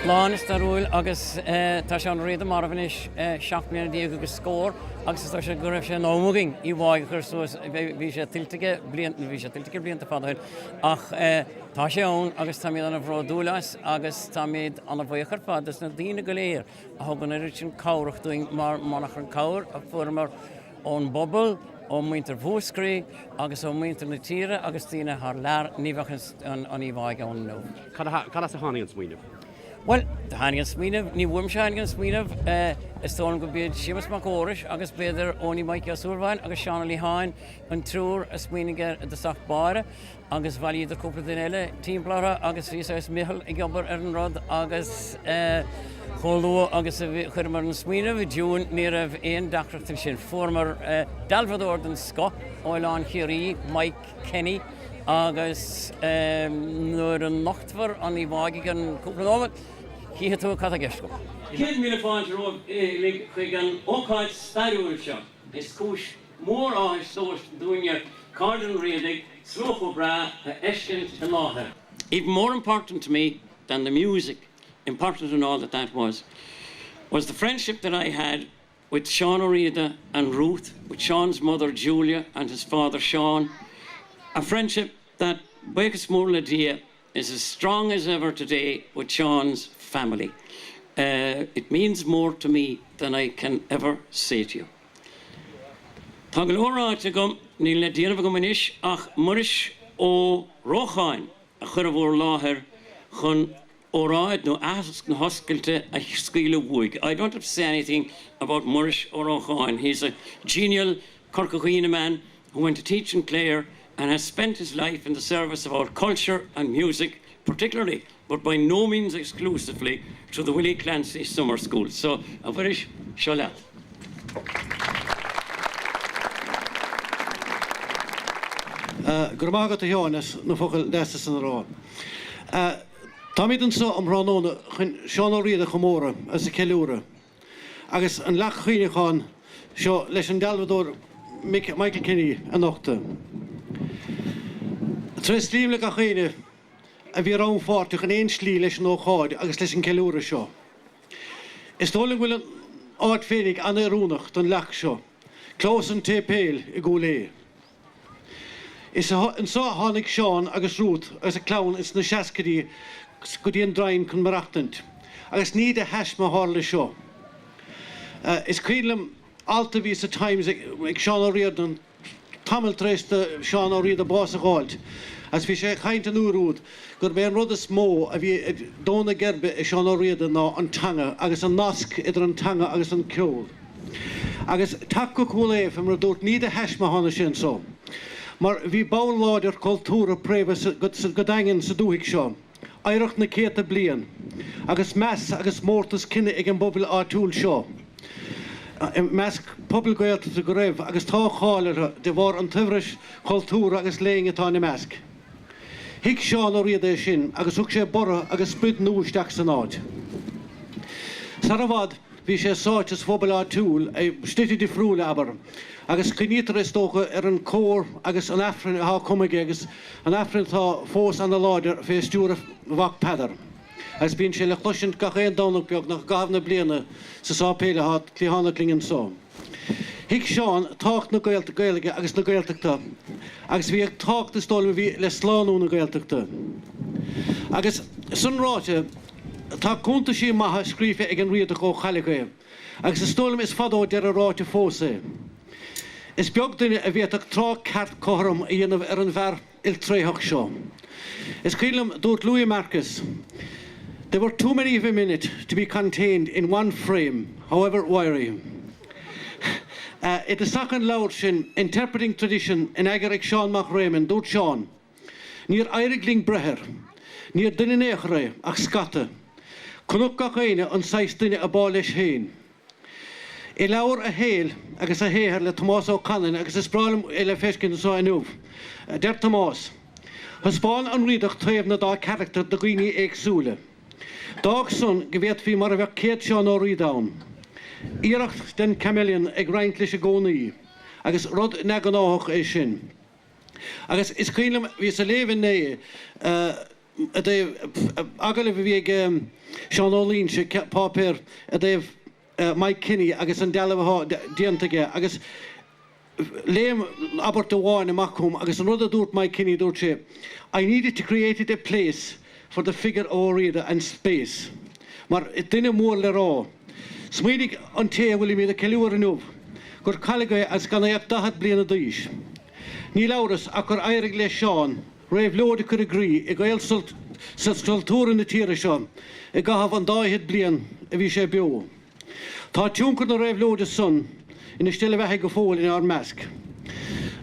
Lán is darúil agus tá sé an réad mar bhanis 7 bliana díag agus scór agus tá sé go raibh sé nómúging í bháig chur suas bhí sé tiltige blianta fadail ach tá sé ón agus tá míad anna bhrá dúlas agus tá míad anna bhíochar fad is na dtíine go léir a thugann ir sin cáireach doing mar manach an cáir a fuair ón bobbal ó muinter bhúscrí agus ó muinter na tíre agus tíine th lear níomhachas an í bháig ón nó. Cad sa hánaí an smaoineh? Well, the Hanigan Smeenov, ní bhuim se Hanigan Smeenov, is tóin go bíad Seamus McOrish, agus beidir Óní Mike Súrhain, agus Seán Lee Hain, an trúr a smínige de Sach Báire, agus bhaile idir cúpla den eile, tímplára, agus Rhys Michal i gobbar ar an rod, agus Cholú agus chuirmar an Smeenov, Jún ní rah éon dacrachtain sin, formar Dalfador den Sco, Óileán Chiarí, Mike Kenny, agus nuair an nachtmhar an í bháig an cúpla nómad, Cíthe tú cad a gceisco. Cén míle fáintear chuig an ócáid stairiúil seo, is cúis mór áis sós dúine cardan réadig, slóch bra a eiscint an láthair. Even more important to me than the music, important in all that was the friendship that I had with Sean O'Riada and Ruth, with Sean's mother Julia and his father Sean, a friendship that Buchas Mór Dia is as strong as ever today with Sean's family. It means more to me than I can ever say to you. Tá go leor gom ní le díanamh go manis ach muris ó Rócháin a chur bhór láthair chun óráid nó as na hoscailte a scaoile bhuaig. I don't have to say anything about Muris ó Rócháin. He's a genial Corcachuina man who went to teach in Clare and has spent his life in the service of our culture and music, particularly, but by no means exclusively, to the Willie Clancy Summer School. So, a very sholat. Gurmagat a Jonas, no focal destas an rá. Tá míid an so am ránóna chun Seán O'Riada chomóra as a ceiliúra. Agus an lech chuoine cháin seo leis an Dalfador Michael Kenny an nachta. Tres líimle a chuoine a bhí rán fáirteach an éon slí leis an ócháid agus leis an ceiliúra seo. Is tóling bhfuil an áit fénig an arúnach don lech seo. Clós an tépéil I gúlé. Is an sá tháinig Seán agus Ruth agus a clán is na seacadí go dtíon drainn chun marachtant. Agus níd a heis má hála seo. Is crílam alta ví sa Times ag Seán O'Riada an tamil tréiste Seán O'Riada bás a gáilt. As bhí sé chaint an úrúd, gur bé an rud is mó a bhí dóna gerbe I Seán O'Riada ná an tanga, agus an nasc idir an tanga agus an ceol. Agus tap go cúla éfim ra dúirt níd a heis má hána sin so. Mar bhí bán láidir cultúra préimhe go daingin sa dúigh seo. Éireacht na céta blian, agus meas agus mórtas cinenne ag an bobbal áitiúil seo. Meas pobl goilta go raibh agus tá cháilir de bhar an tuimhris cultúra agus léing atá na measc. Hic Seán O'Riada sin agus thug sé borra agus spud núisteach san áid. Sa a bhd bhí sé sáitas phobal áitiúil stití de friúla aber. Agus cnítar is tócha an cór agus an affrin há cumige agus an affrin tá fós an na láidir fé stúra bhach pedar. Agus bíonn sé le chluisint gach éon dánach beag nach gabhna bliana sa sápéile hát clíhanna clingin só. Hic Seán tácht na Gaeilge agus na Gaeltachta, agus bhí ag tácht is dóla bhí le sláánú na Gaeltachta. Agus sunráte tá cúnta sí maithe scríofa ag an riadach ó Chailge, agus is tólam is fadó dear a ráte fósa. Is beag duine a bhéach trá ceart chom a dhéanamh ar an bhar iltréthach seo. Is cílam dúirt Louis Marcus, there were too many of a minute to be contained in one frame, however wiry. It is second loud sin interpreting tradition in Agaric Sean Mac Raymond, dúirt Seán. Níor airigling breher, níor duine néachra ach scata. Cnúch gach éine an 6 duine a bá leis héin. I leabhar a héal agus a héthar le Tomás O'Cannon agus is sprálam le feiscin sá inúh. Der Tomás. Thspáin an riadach taobh na dá character do ghoine éagsúla. Dag son go bhéad bhí mar a bheith céad Seán O'Riada ann. Iireacht den chameleon ag roinnt leis a gcónaí, agus rud neag an áthach é sin. Agus is cílam bhí sa léimh né agad bhí Sean O'Lean se pápéir a dhéh Mike Kinney agus an dealh diantaige agus léim abort amháin amachchum agus an rud a dúirt Mike Kinney dúirt sé I needed to create a place for the figure óréide and space. Mar duine mór le rá. Smaoinigh an té bhfuil mí a ceúar an nubh, gur cailigh as gan éag 10 bliana d'aois. Ní leabhras ach gur éirigh le Seán, raibh leoda chur agrí i gael scultúra na tíre seo, i gahabh an 10 blian a bhí sé beo. Tá tiúncar na raibh leoda son ina stille bheithe go fóil in ar measc.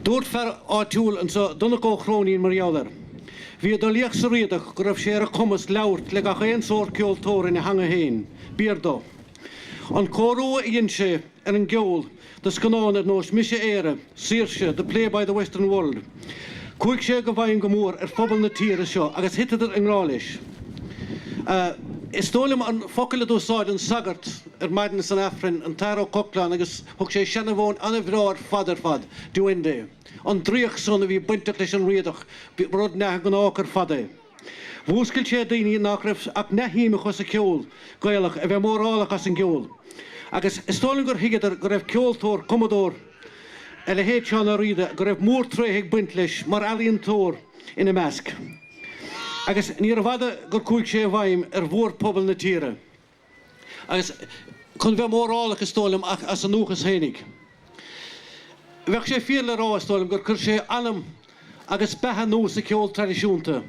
Dúirt fer áitiúil an sa donna có chrónín mar eolar. Bhí do líoch sa riadach go raibh sé ar a chumas leabhart le gach éon sór ceoltóir ina hanga héin, bíardó. An chorú a dhéanse ar an geol, the scanán ar nós mise éire, Saoirse, the play by the Western world. Cuaig sé go bhain go mór ar phobal na tíre seo, agus hitadar an grális. Is tólim an focail dúsáid an sagart ar maidin san Afrin an Taro Cochlan agus thug sé seanna bhón anna bhráir fadar fad, duinde. An dríoch son a bhí buinte leis an riadach, rud nethe gan ácar fada. Bhúscail sé daoine nach raibh ach nehíime chus a ceol, gaelach a bheith mórálach as an geol. Agus is tólim gur higadar go raibh ceoltóir Commodore a le héad seán a riada go raibh mór tréthaigh buint leis mar alíonn tóir ina measc. Agus ní bhada gur cúig sé bhaim ar bhór pobal na tíre. Agus chun bheith mórálach is tólim ach as an núchas hénig. Bheith sé fíor le rá is tólim gur chur sé anam agus bethe nús a ceol tradiisiúnta.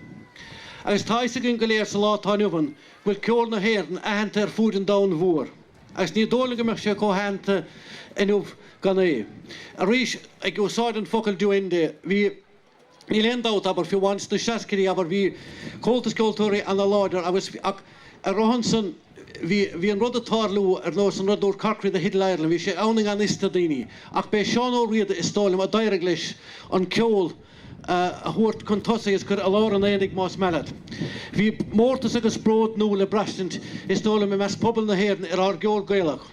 Agus táise gin go léir sa látáinmhan bhfuil ceol na héireann ahananta ar fúd an dán mhór. Agus ní dólaga meach sé cóhananta inmh gan é. A rís ag úsáid an focail duinde, bhí ní lendát aber fi bhaint na seacaí aber bhí cóltas ceoltóirí an na láidir agus ach a rohansan hí an rud atálú ar nós an rudúr carcrid a hidleirlan, bhí sé anning an ista daoine. Ach be Seán Ó Riada is stálim a daireach leis an ceol a thuirt chun tosaigh gur a lá an éananig más mellad. Bhí mórtas agus bród nó le breistant is tóla me meas pobal na héireann ar ár geol gaelach.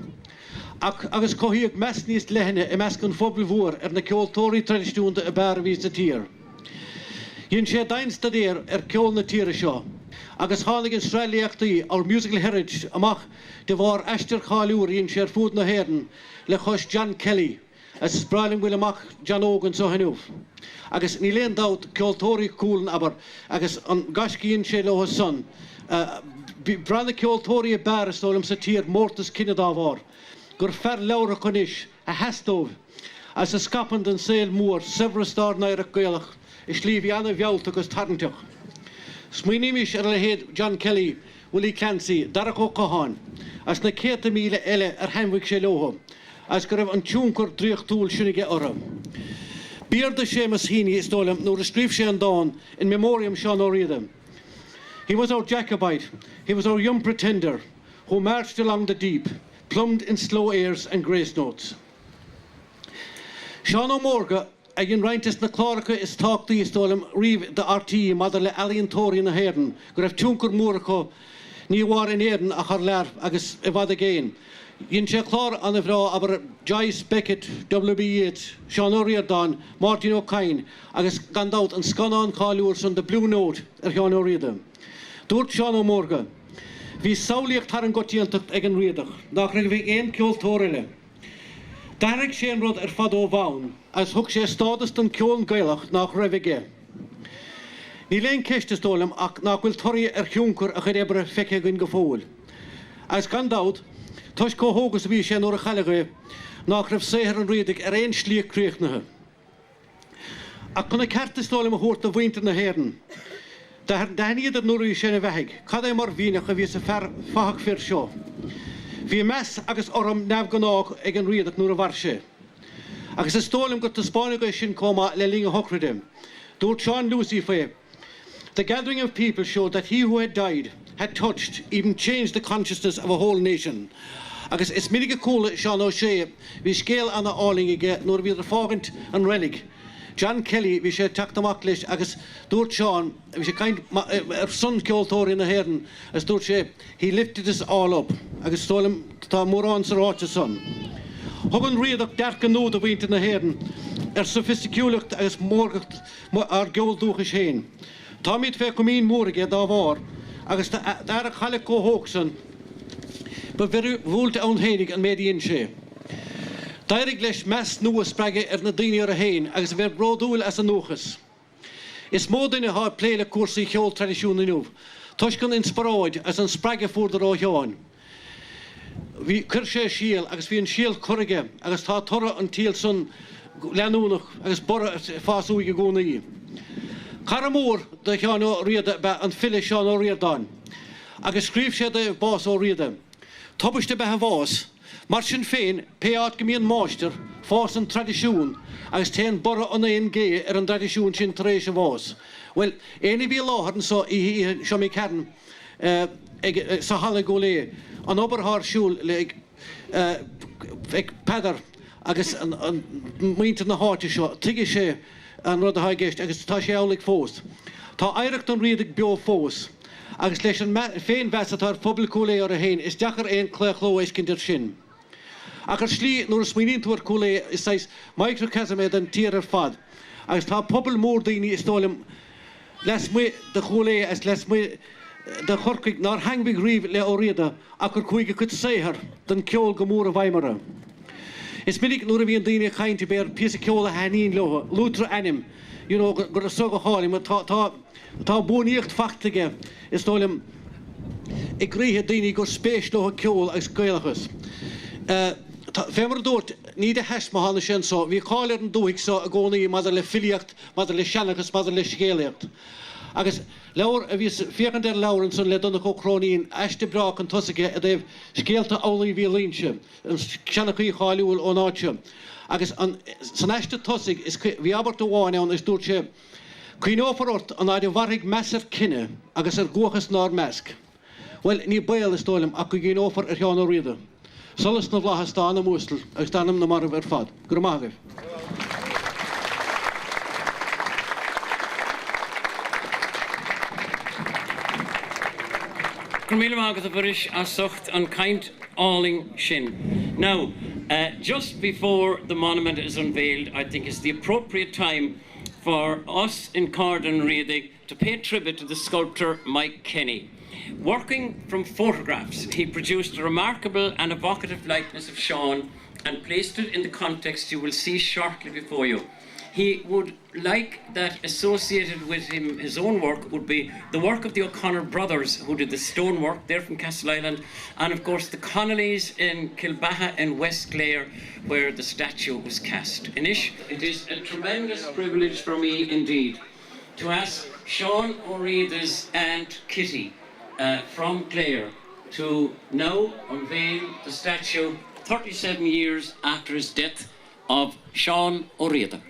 Agus cothíodh meas níos leithine i meas gon phobal mhór ar na ceoltóirí tradiisiúnta a bear vís a tír. Dhéann sé dain stadéir ar ceol na tíre seo. Agus tháinig an sreiliachtaí ar musical heritage amach de bhar eistir cháiliúr dhéann sé ar fúd na héireann le chus John Kelly, as spráilim bhfuil amach John Ogan so hanúh. Agus ní léon dát ceoltóirí cúlan aber agus an gascíonn sé le son. Brana ceoltóirí a bear is tólam sa tír mórtas cinenne dá bhar. Gur fer leabhar chunis a heastómh as a scapand an saoil mór severas star nairach gaelach is líomh anna bhealta agus tarnteach. Smaoinímis ar le héad John Kelly, Willie Clancy, Darach Ó Coháin, as na 100 míle eile ar heimmhaigh sé leotha, as go raibh an tiúncar dríoch túil sinige orra. Bíarda Seamus Heaney is tólam nuair a scríobh sé an dáin in memoriam Seán Ó Riada. He was our Jacobite, he was our young pretender, who marched along the deep, plumbed in slow airs and grace notes. Seán Ó Morga ag an reintas na chláracha is táchtaí is tólam riomh de RTí maidir le alíonn tóirí na héireann, go raibh tiúncar móracha ní bhhar in éireann a chur lear agus i bhfad agéin. Dhéann sé chlár anna bhrá aber Joyce Beckett, W.B. Yeats, Seán Ó Riada, Martin O'Kane agus gandát an scanán cáiliúr san the Blue Note ar Seán Ó Riada. Dúirt Seán Ó Morga, hí saolaíocht tar an gotíontacht ag an riadach, nach raibh éon ceoltóir eile. D'fharraigh sé an rud ar fad ó bhain, as thug sé stádas an ceol gaelach nach raibh aige. Ní léon ceiste tólam ach nach bhfuil toirí ar chiúncar a chur ebre feice gon go fóil. As gandát, tuis cóthógas bhí sé nuair a chailge nach raibh séthar an riadaigh ar éon slíoch críochnathe. Ach chuna ceartas tólam a thuirt a bhaintear na héireann. Daithníad nuair í sé na bheithaigh, cad é mar bhíneach a bhí sa fachach fir seo. Bhí meas agus orm neamh gnáach ag an riadach nuair a bhar sé. Agus is tólam go tá spáinigh sin comá le líonga hochradim. Dúirt Sean Lucy faoi, the gathering of people showed that he who had died had touched, even changed the consciousness of a whole nation. Agus is minic a cóla Seán Ó Sé, bhí scéal anna álinge nuair bhí ar fágant an relic. John Kelly bhí sé teachtamach leis agus dúirt Seán, bhí sé kind ar son ceoltóirí na héireann, as dúirt sé, he lifted us all up, agus tólam tá mórán sa ráite son. Thug an riadach dearcha nód a bhainte na héireann ar sophisticúlacht agus mórgacht ar geol dúchas héin. Tá míid fé go mín múrige dá bhar, agus dar a chaile có hógsan, ba bhir bhúlta an hénig an médíon sé. Dairig leis mes nua sprage na daine ar a héin, agus bhir brodúil as a nuchas. Is módaine há pléile cuasaí cheol tradiisiúna nuh. Tuis gan inspiráid as an sprage fúrdar ó teáin. Bhí chur sé síal agus bhí an síal chuige agus tá tora an tíal san leanúnach agus bora fásúige gúnaí. Caramór de chean ó riada an file seán ó riadáin. Agus scríb sé de bás ó riada. Tobaiste bethe bhás, mar sin féin péát go míon máister fás an tradiisiún agus téan bora an éon gé ar an tradiisiún sin taréis a bhás. Well, éana bhí láthar so í seo mé cean sa hala go lé. An oberthar siúl le ag pedar agus an muinte na háte seo, tuige sé an rud a haigéist agus tá sé álaigh fós. Tá éireacht an riadig beo fós, agus leis an féin bheits atá poblbulcólé ar a héin is deachar éon cléchló éis cinntir sin. Ach ar slí nuair smaoíonn túair cólé is sais microcosm an tír ar fad. Agus tá pobl mór daoine is tólim les mu de cholé as les mu de chorcaig nar hangbig riomh le ó riada ach gur chuige chud séthar den ceol go mór a bhaimara. Is minic nuair a bhíon daoine chainte bear píos a ceol a haíon leha, lútra anim, gur a sog a hálim, tá buíocht fachtaige is tólim i gríthe daoine gur spéis leha ceol agus gailachas. Fémar dúirt ní de heis má hána sin so, bhí cháir an dúigh so a gcónaí maidir le filiocht, maidir le seanachas, maidir le scéalaocht. Agus leabhar a bhís féchan ar leabharann san le donna chócrónín eiste brach an tosaige a dhéh scéalta álaí bhí líonse, an seanachí cháiliúil ó náte. Agus san eiste tosaigh is bhí abart amháin ann is dúirt sé cuinófarort an áidir bharraigh mesar cinne agus ar gcuachas ná measc. Well, ní bail is tólim ach go gcinófar ar cheann ó riada. Solas na bhlachas tá na mústal agus dánam na marh ar fad. Gur maithagah. Now, just before the monument is unveiled, I think it's the appropriate time for us in Carden Reading to pay tribute to the sculptor Mike Kenny. Working from photographs, he produced a remarkable and evocative likeness of Sean and placed it in the context you will see shortly before you. He would like that associated with him, his own work, would be the work of the O'Connor brothers, who did the stonework there from Castle Island, and of course the Connellys in Kilbaha and West Clare, where the statue was cast. Inish, it is a tremendous privilege for me indeed to ask Sean O'Reilly's Aunt Kitty from Clare to now unveil the statue 37 years after his death of Sean O'Reilly.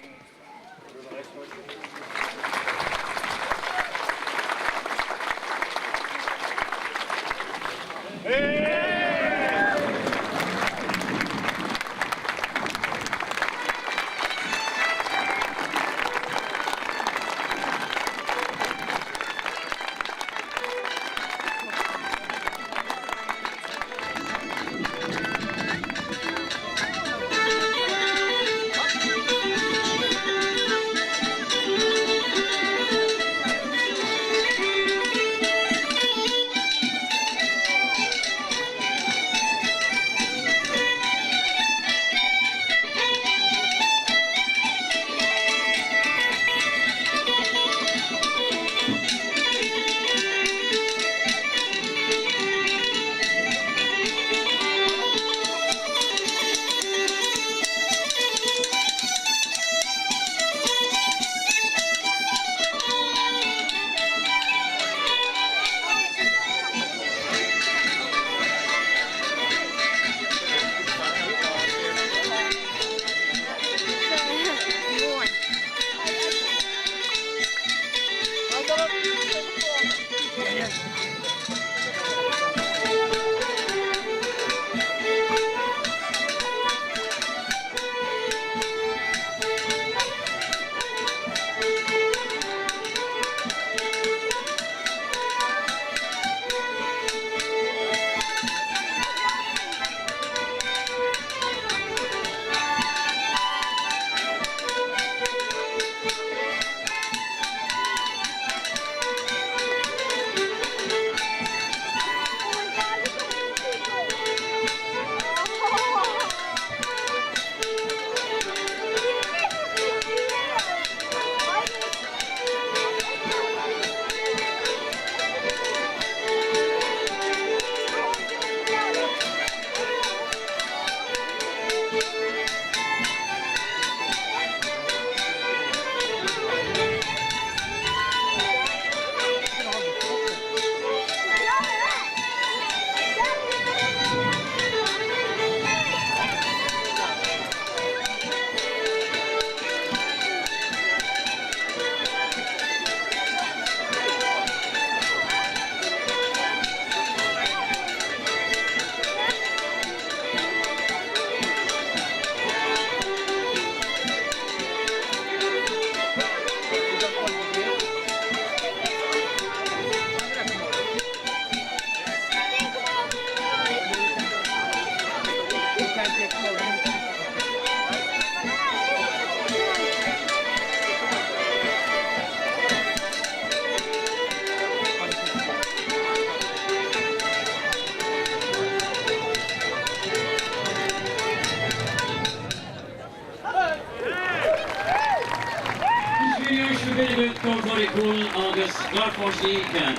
very cool August. God can.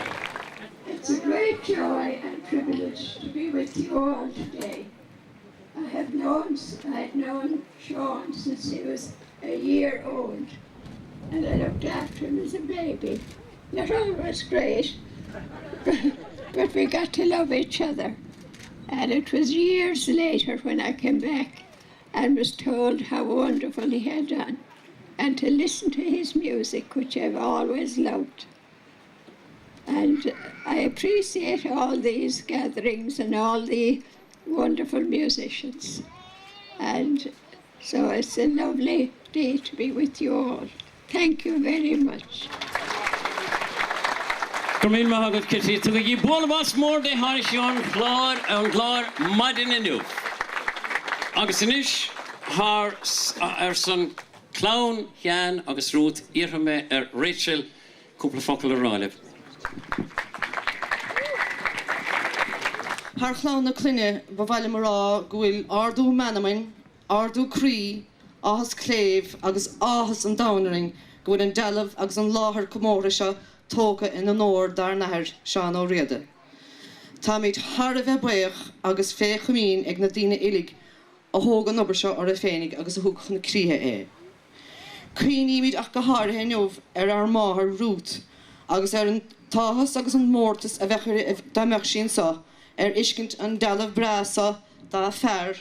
It's a great joy and privilege to be with you all today. I've known Sean since he was a year old, and I looked after him as a baby. Not always great, but we got to love each other. And it was years later when I came back and was told how wonderful he had done, and to listen to his music, which I've always loved. And I appreciate all these gatherings and all the wonderful musicians. And so it's a lovely day to be with you all. Thank you very much. Gurmain Mahagad Kitty, to the Bolvas more de Harishon, Glor, and Glor, Madin and New. Augustinish, her son Clown, Jan, August Ruth, Irhame, Rachel, couple of Focal Raleigh. Har chlán na cluine ba bhaile marrá gohfuil ardú menamin, ardú crí, áthas cléimh agus áthas an dánaring gohfuil an dealamh agus an láthair comóra seo tóca in an óir dar nahar Seán Ó Riada. Tá míid thar a bheith buíoch agus fé chumín ag na daoine uilig a thóg an obair seo ar a féinnig agus a thug na críthe é. Críní míid ach go háirithe neamh ar máthair Ruth agus ar an táthas agus an mórtas a bheith dameach sin sa iscint an dealamh brasa dá fearr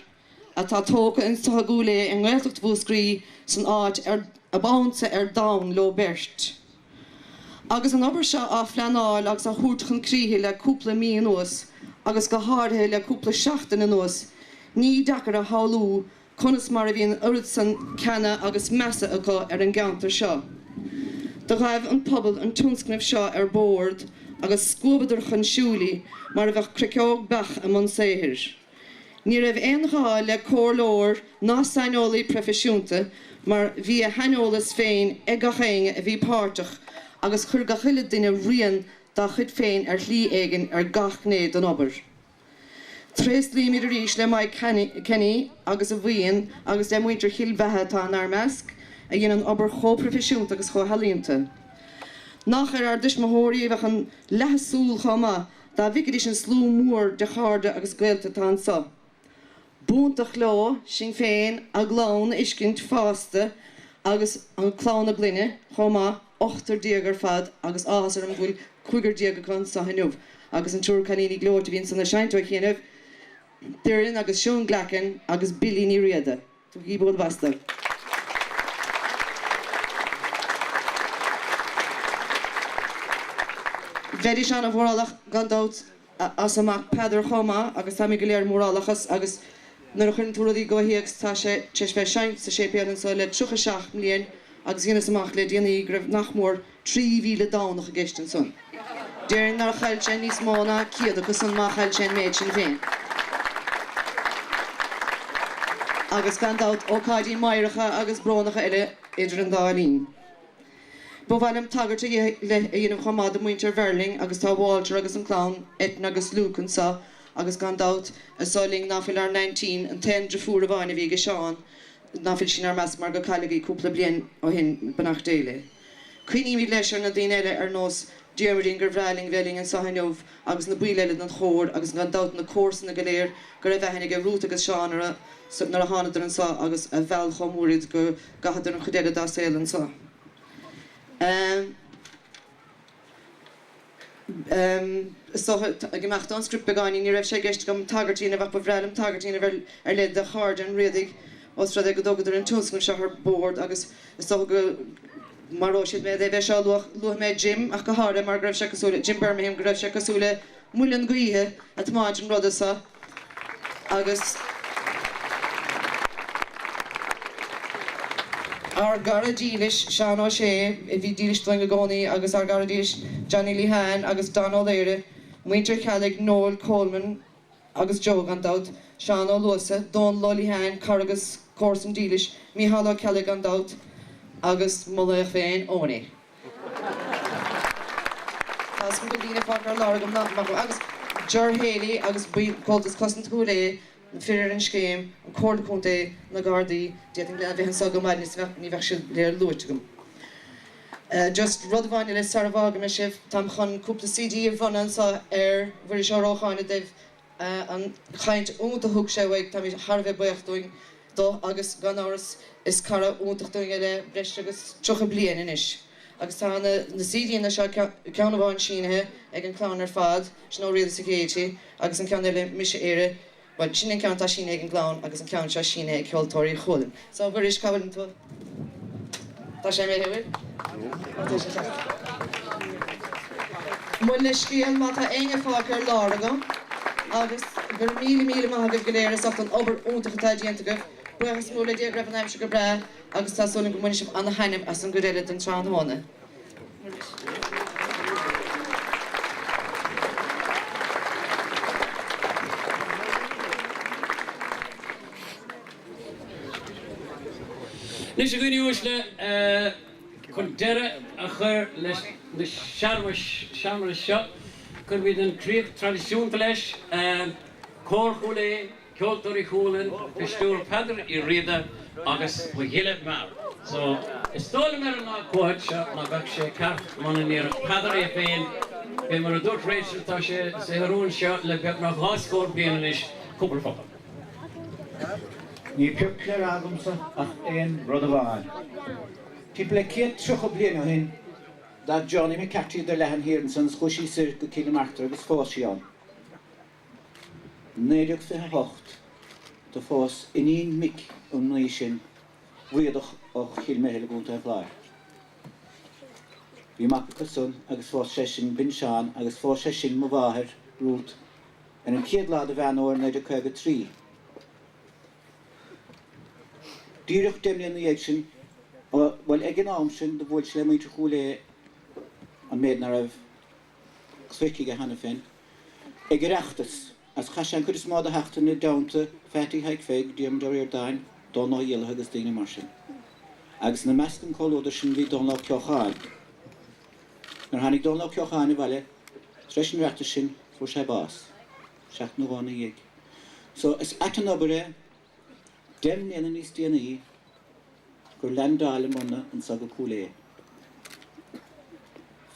a tá tóca in sagúla an ghilteacht bhuascrí san áit ar a bánsa ar dán lo beirt. Agus an obair seo á phleanáil agus a thuairteach an críthe le cúpla míon nuas agus go háirithe le cúpla seachtaina nuas, ní dachar a háú conas mar a bhíon urid san cena agus measa acu ar an gantar seo. Do raibh an pobl an túnscnamh seo ar bord agus scúbadar chun siúlaí mar a bheith criciog bech am an saothir. Ní raibh aon gá le cóirlóir ná sainolaí profisiúnta mar bhí a hainolalas féin ag a chéinge a bhí páirteach agus chur go chuile duine rian dá chud féin ar hlí éigean ar gach gnéad an obair. Trés lí míad arís le maiid Kenny agus a bhíon agus le muintear chill bethe tá nar measc a dhéanaan obair cho profisiúnta agus cho halíonta. Nach ar ardis móthírí bheith an lethasúil chomá dá bhicadís an slú mór de cháda agus gailta tá sa. Búntaach lá sin féin a glán iscint fásta agus an chlána bline chomá 8 díagar fad agus áhas ar an bhfuil 5 díaga chun sa hinmh agus an túr caníní glóir bhíon sanna seinintúir chéanamh Durin agus Sean Glacken agus Billy ní riada. Tu í bol basta. Very Sean of Moralach gandát as amach Pedro choma agus tá go léir mórálachas agus nuair chun túradí go hiíag tá sé teisbeh sein sa sé pean sa le 37 milliún agus gine amach le déanaí greibh nachmór 3,000 dánach a gistan son. Déirn nar chail sé níos móna ciad agus san má chail sé méid sin féin. Agus gandát ócáidí mairecha agus brónacha eile idir an dálín. Ba bhhailm tagart le dhéanamh chomá do muintear Verling agus tá Walter agus an clown Etna agus Lucan sa agus gandát a soling náfil ar 19 an 10 fuair a bhaine bhí go Seán náfil sin ar meas mar go cailigí cúpla blian ó hin banach déile. Cuoine bhí leis ar na daoine eile ar nós Diarmarín gur bhrealing bheling an sahainmh agus na buile an chóir agus gandát na cósan na goléir gur a bheithinnig a Ruth agus Seán nar a hánadar an sa agus a bheal chomúrid go gahadar an chudéile dá saoil an sa. Gemacht an script beganin ní raibh sé geist gom tagartína bheith bhrealim tagartína ar le de cháard an riadig os ra go dogad ar an túscan se ar bord agus go marró siad mé bheith se luach mé Jim ach go háda mar greibh se cosúla Jim Birmingham go raibh se cosúla múlan goíthe a máid an rodasa agus ar garadílis Seán Ó Sé I bhí dílis doing go gcónaí agus ar garadílis Johnny Lehan agus Don O'Leary muintear Calig Noel Coleman agus Joe gandát Seán Ó Luasa Don Lolihan Cargus Corson dílis Mícheál Calig gandát agus Mulla féin ónaí. Tás go dtíine fágar lágam nach agus Ger Haley agus Coltas Cosint Húlé na firir an scéim an cóirlaúnta na Gardaí déting le bheith an sagam ní bheith sin léir luirtegum. Just rudhhaine le sarvága me sibh tam chun cúpla CD ar bhanan sa bhfuir seo rácháinna déh an chaint únta thug sé bhaid tam Harbheith buocht doing do agus gan áras is cara úntaach doing le breis agus trocha blian inis. Agus tá na CD na seo ceanna bháin sínathe ag an clán ar fad, nó riad sa géiti, agus an ceanna le mise éire, well sin an ceanta sína ag an glán agus an ceann seo sína ag ceoltóirí cholann. So bhfuir is cabhail tú. Tá sé mé hefyd? Mwyn scíal má tá einge fág ar láir agam, agus gur míle maithagad go léir as an obair úntacha tá díanta go, buchas móla dé raibh an aimse go bre, agus tá súna go muine sibh anna hainnim as an go réile den trán amhána. Nis go níos le chun deire a chur leis na seaamara seo chun bhíad an tríoch tradiisiúnta leis cóirchúla, ceoltóirí chúlann, fistúr pedar I riada agus ba ghiile mar. So is tóla mar an ná cóid seo má bheadh sé ceart mana níor pedar é féin, bé mar a dúirt réidir tá sé sa harún seo le bheadh nach gháscóir bliana is cúpla fopa. Ní peupléir agamsa ach éon rud amháin. Tí le céad trocha bliana hin dá Johnny McCarthy de lehan hir san squishy sir go kilometer agus fósián. 958 de fós iníon mic ní sin bhuiadach ó chiilméile gúnta an bhláir. Bhí mac go sun agus fós sé sin bin seán agus fós sé sin mo bháthir rút an an céad lád a bheanóir 953. Díreach déimlíon na dhéag sin, bhfuil ag an am sin do bhfuil le muoite chúla an méid na raibh sfuiciige hana féin. Ag reachtas, as chas an chudas mád a heachta na daunta fetí haig féig díam dar ar dain, don á dhéile agus daine mar sin. Agus na meascan cólóda sin bhí don lá ceocháin. Nar hanig don lá ceocháin I bhaile, treis an reachtas sin fu sé bás, seach nó bhána dhéag. So is atan obair dem néna níos déanaí gur lendála muna an saga cúla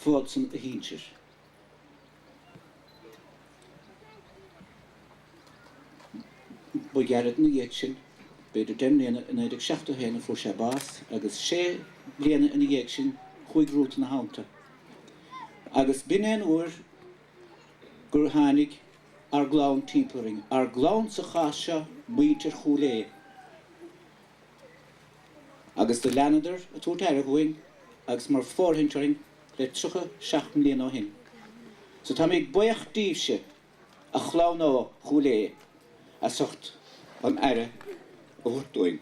fód san a hínsir. Ba gearad na dhéag sin, beidir dem néna in 1970 héna fu sé bás, agus sé léana in dhéag sin chuig rúta na hánta. Agus bin uair gur hánig ar glán timplaring, ar glán sa cháise muointear chúla. Agus de leanadar a túirt ar a bhuaing, agus mar fórhintearing le 37 mbliana ó hin. So tá ag buoach díobse a chlán ó chúla a socht an aire ó bhuirtúing.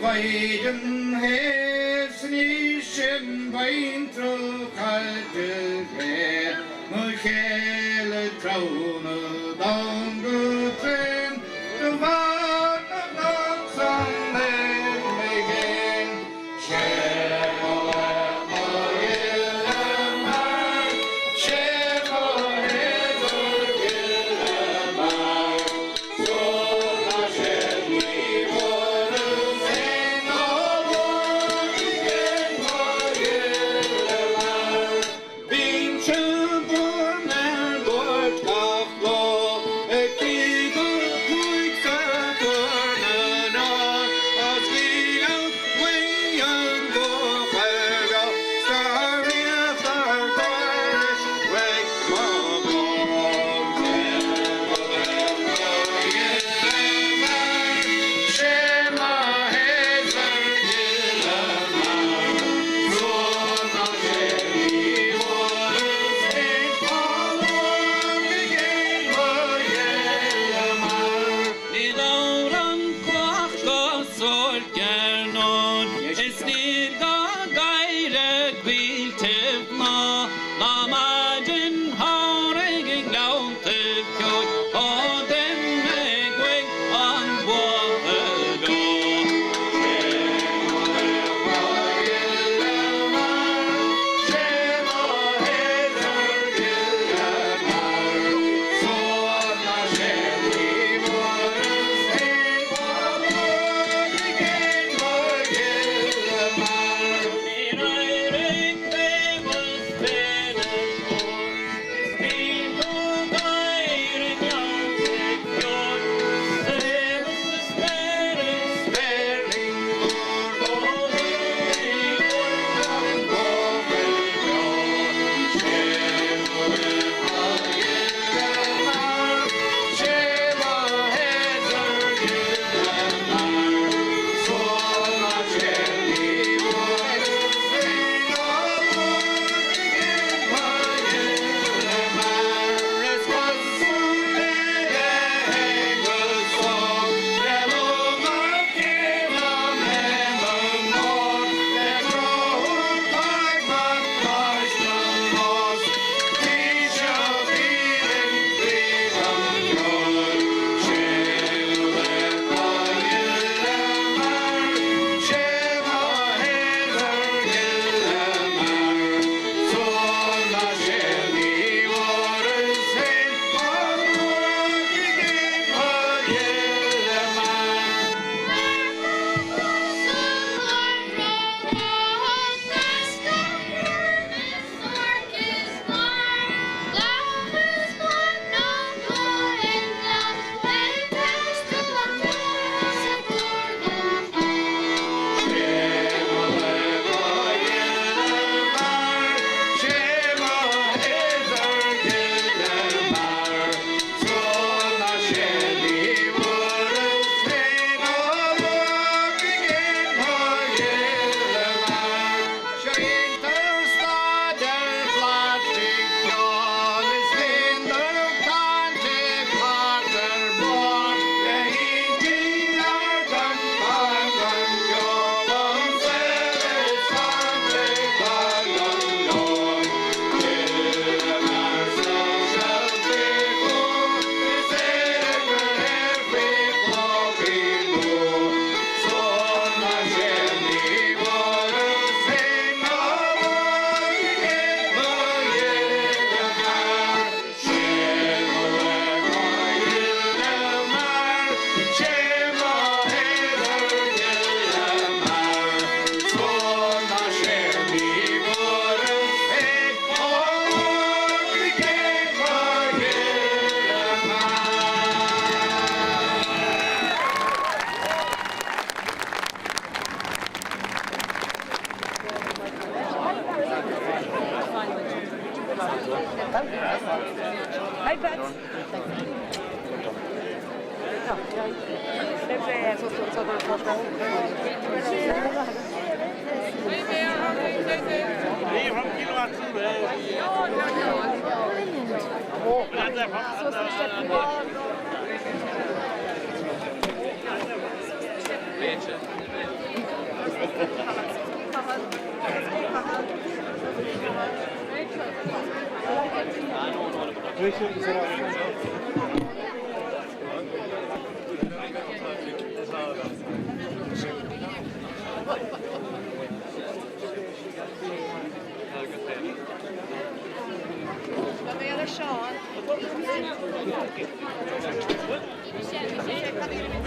Vaiden hesni shin vain tru kalte gre mukhel trauna dangu tren van not sande megen It's near the guide,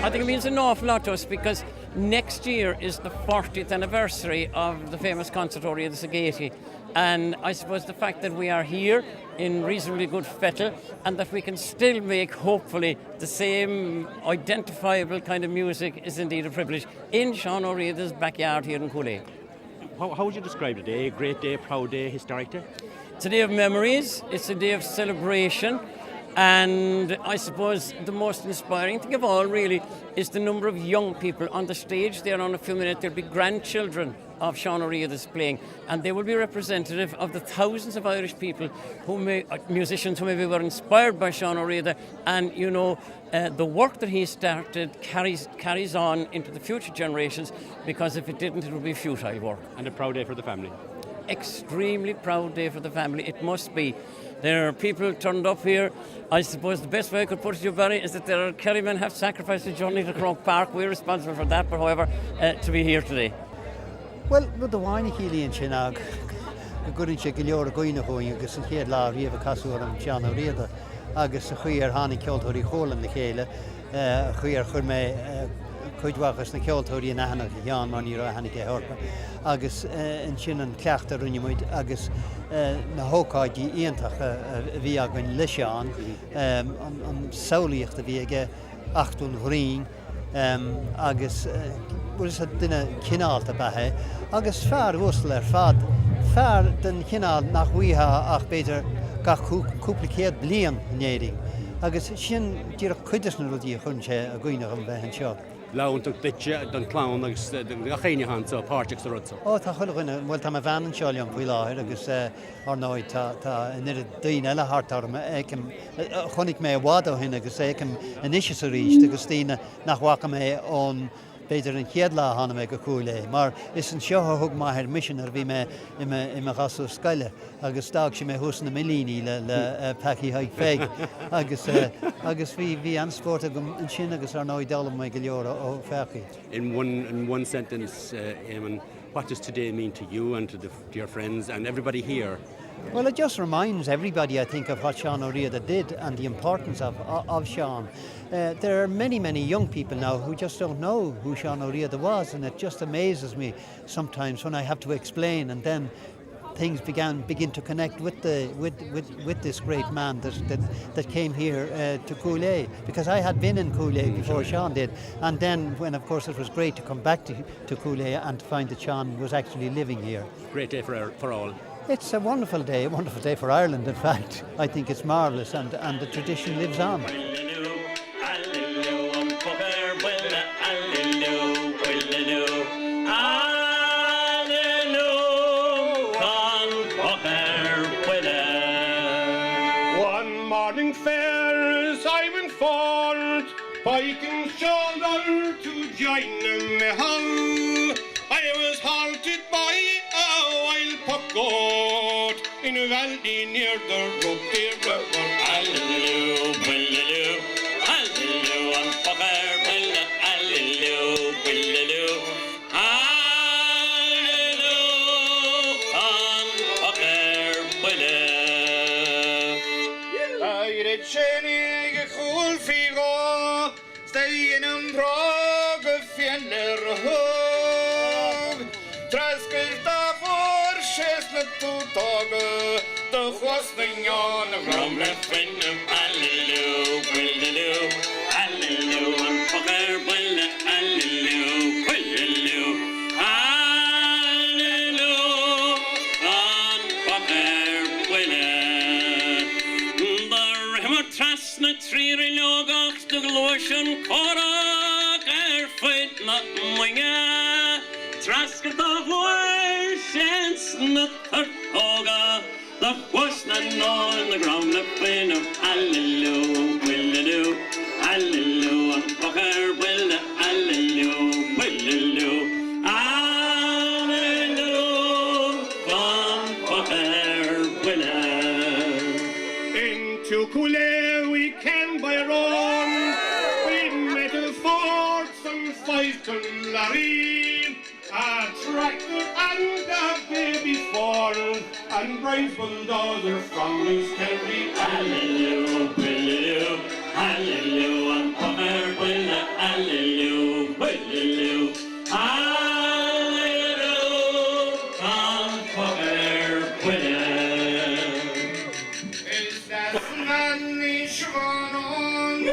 I think it means an awful lot to us because next year is the 40th anniversary of the famous Conservatory of the Sageti. And I suppose the fact that we are here in reasonably good fettle and that we can still make, hopefully, the same identifiable kind of music is indeed a privilege in Sean O'Reilly's backyard here in Cooley. How would you describe the day? Great day, proud day, historic day? It's a day of memories, it's a day of celebration, and I suppose the most inspiring thing of all really is the number of young people on the stage there on a few minutes. There'll be grandchildren of Sean O'Reilly that's playing, and they will be representative of the thousands of Irish people musicians who maybe were inspired by Sean O'Reilly, and you know the work that he started carries on into the future generations, because if it didn't it would be futile work. And a proud day for the family. Extremely proud day for the family, it must be. There are people turned up here. I suppose the best way I could put it to you, Barry, is that there are Kerrymen have sacrificed a journey to Croke Park. We're responsible for that, but however, to be here today. Well, the wine Keelian Chinag, the good in Chigilor, going to Hoy, agus an Head La, Riva Casur and John O'Reilly, agus a Huyer Hani Kiltori Hole in the Kale, Huyer Hurme, Kudwakas and Kiltori and Anna, Jan Monira, Hanike Horpa, agus in Chin and Clachter Runimud, agus Nahokaji Iantach, Viagan Lishan, on Sauliach the Viega, Achtun Green, agus was a dinner kinalta bahe, agus far wustler far den kinal nach wiha ach beter gach complicated blian neding. Agus shin dir kudisn rudi hunche a goinagam behen shop. Lawn took the don clown agus the gachine hand so parchix rutso. Oh ta khulgin wel ta van and chalion pila agus ar noid ta nid din ela hartarm ekem chonik me wado hin agus ekem initiatory agus dina nach wakame on Peter en Kiedla han me Cooley, maar is een show ook maar missioner wie me in me gasso skale. Agus dag je me hosen de Melini le Paki high fake. Agus wie aan sport gum in China agus are no dalm me geliora o Paki. In one sentence, Eamon, what does today mean to you and to your friends and everybody here? Well, it just reminds everybody, I think, of what Sean O'Reilly did and the importance of Sean. There are many young people now who just don't know who Sean O'Reilly was, and it just amazes me sometimes when I have to explain, and then things begin to connect with this great man that came here to Cooley, because I had been in Cooley before Sean did, and then when of course it was great to come back to Cooley and to find that Sean was actually living here. Great day for all. It's a wonderful day for Ireland, in fact. I think it's marvellous, and the tradition lives on. One morning fair as I went forth, biking shoulder to join in the hall. I was halted by a wild puckgoat in a valley near the Rugby River. Hallelujah, hallelujah, hallelujah, and pucker, hallelujah, hallelujah, hallelujah, and pucker, hallelujah. I read Jenny, a cool figure, staying in Prague, a fjeller. The horse thing on the ground, left wing of hallelujah, hallelujah, hallelujah, and pucker, hallelujah, hallelujah, hallelujah, and pucker, the rimmer trasna tree logach the glotion korak the Mwinga, Trasker the voice, and Snuther Toga, the horse and on the ground, the fin of Hallelujah, Williloo, Hallelujah, and Fucker, Will, Hallelujah, Williloo, Hallelujah, Van Fucker, Willa. Into Cooley we came by road, we met a forts and 5 ton Larry, a tractor and a baby Ford, and Brian's bulldozer from East Kerry. Hallelujah, Williloo, Hallelujah, and Fucker, Willa, Hallelujah, Williloo, Hallelujah, Van Fucker, Willa. Is that Nanny Siobhan on,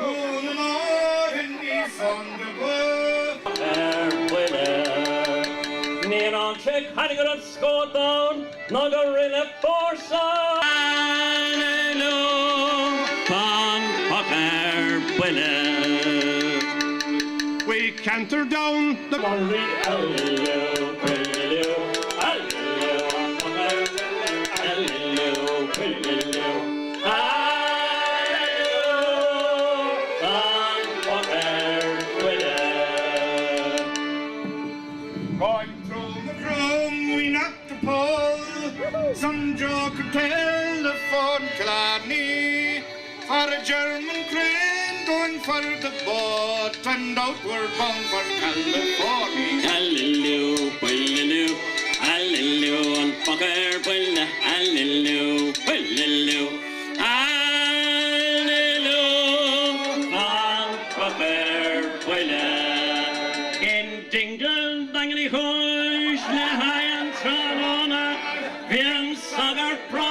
who more in the Thunderbird? Near on check, hiding it up, score down, not a really force on. Hallelujah, Van Fucker, Willa. We canter down the Hallelujah, Williloo, Hallelujah, Fucker, Hallelujah, Williloo, Hallelujah, Van Fucker, Willa. Going through the room, we knocked the pole. Some Joe could tell the Ford Killarney, for a German crane going for the boat, and outward bound for California. Hallelujah, Williloo, Hallelujah, and Fucker, Willa, Hallelujah, Williloo, Hallelujah, Van Fucker, Willa. In Dingle, Dangly Hush, Le High and Tralona, Vien Sagar Pro.